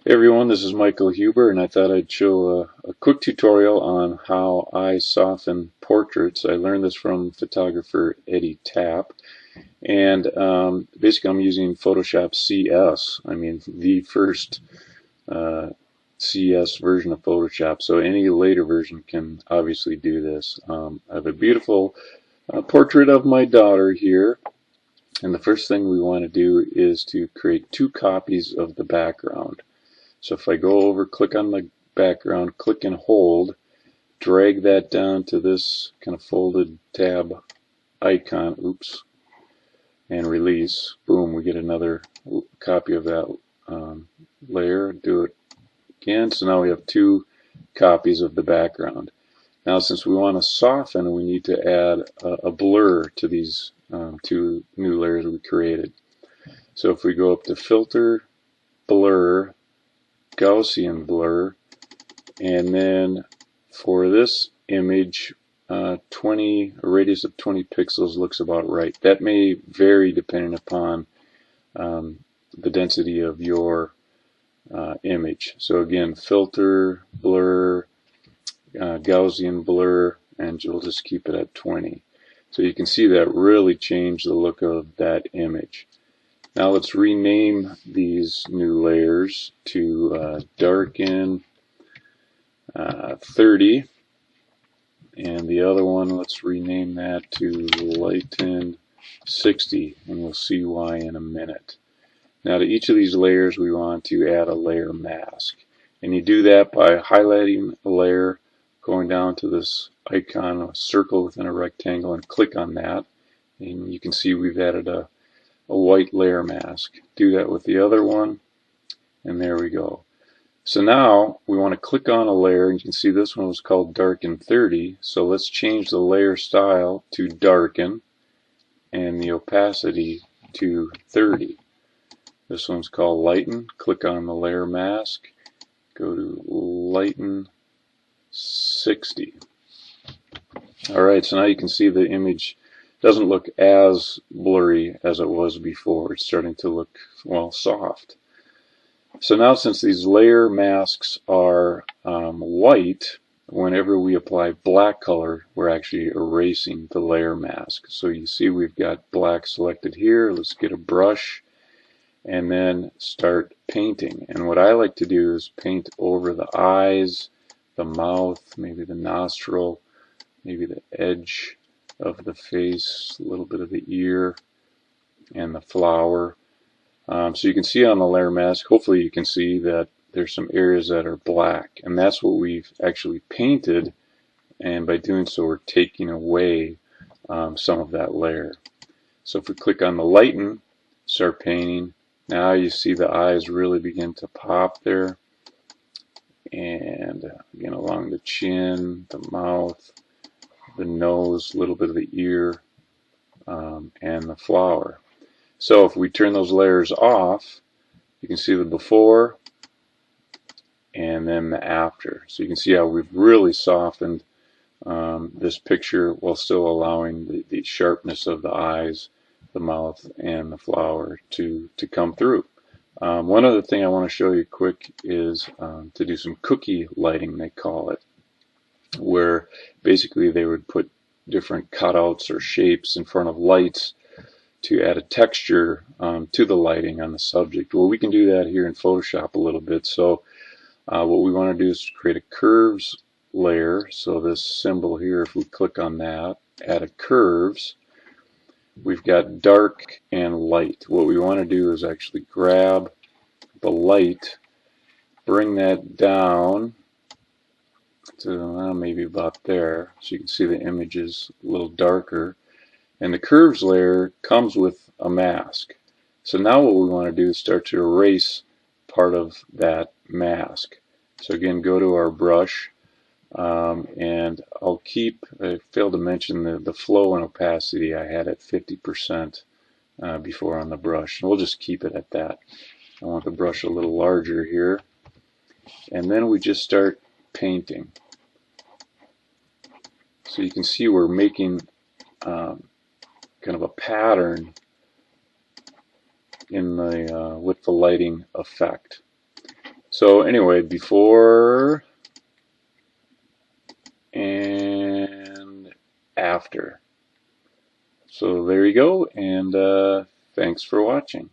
Hey everyone, this is Michael Huber, and I thought I'd show a quick tutorial on how I soften portraits. I learned this from photographer Eddie Tapp, and basically I'm using Photoshop CS. I mean, the first uh, CS version of Photoshop, so any later version can obviously do this. I have a beautiful portrait of my daughter here, and the first thing we want to do is to create two copies of the background. So if I go over, click on the background, click and hold, drag that down to this kind of folded tab icon, oops, and release, boom, we get another copy of that layer. Do it again, so now we have two copies of the background. Now since we want to soften, we need to add a blur to these two new layers we created. So if we go up to Filter, Blur, Gaussian Blur, and then for this image, a radius of 20 pixels looks about right. That may vary depending upon the density of your image. So again, filter, blur, Gaussian blur, and we'll just keep it at 20. So you can see that really changed the look of that image. Now let's rename these new layers to darken 30, and the other one, let's rename that to lighten 60, and we'll see why in a minute. Now to each of these layers we want to add a layer mask, and you do that by highlighting a layer, going down to this icon, a circle within a rectangle, and click on that, and you can see we've added a white layer mask. Do that with the other one, and there we go. So now we want to click on a layer, and you can see this one was called Darken 30. So let's change the layer style to Darken and the opacity to 30. This one's called Lighten. Click on the layer mask, go to Lighten 60. Alright, so now you can see the image doesn't look as blurry as it was before. It's starting to look, well, soft. So now since these layer masks are white, whenever we apply black color, we're actually erasing the layer mask. So you see we've got black selected here. Let's get a brush and then start painting. And what I like to do is paint over the eyes, the mouth, maybe the nostril, maybe the edge of the face, a little bit of the ear, and the flower. So you can see on the layer mask, hopefully you can see that there's some areas that are black, and that's what we've actually painted, and by doing so we're taking away some of that layer. So if we click on the lighten, start painting, now you see the eyes really begin to pop there, and again along the chin, the mouth, the nose, a little bit of the ear, and the flower. So if we turn those layers off, you can see the before and then the after. So you can see how we've really softened this picture while still allowing the sharpness of the eyes, the mouth, and the flower to come through. One other thing I want to show you quick is to do some cookie lighting, they call it, where basically they would put different cutouts or shapes in front of lights to add a texture to the lighting on the subject. Well, we can do that here in Photoshop a little bit. So what we want to do is create a curves layer. So this symbol here, if we click on that, add a curves, we've got dark and light. What we want to do is actually grab the light, bring that down to maybe about there, so you can see the image is a little darker. And the curves layer comes with a mask. So now what we want to do is start to erase part of that mask. So again, go to our brush, and I'll keep, I failed to mention the flow and opacity I had at 50% before on the brush. And we'll just keep it at that. I want the brush a little larger here. And then we just start painting. So you can see we're making kind of a pattern in the with the lighting effect. So anyway, before and after. So there you go, and thanks for watching.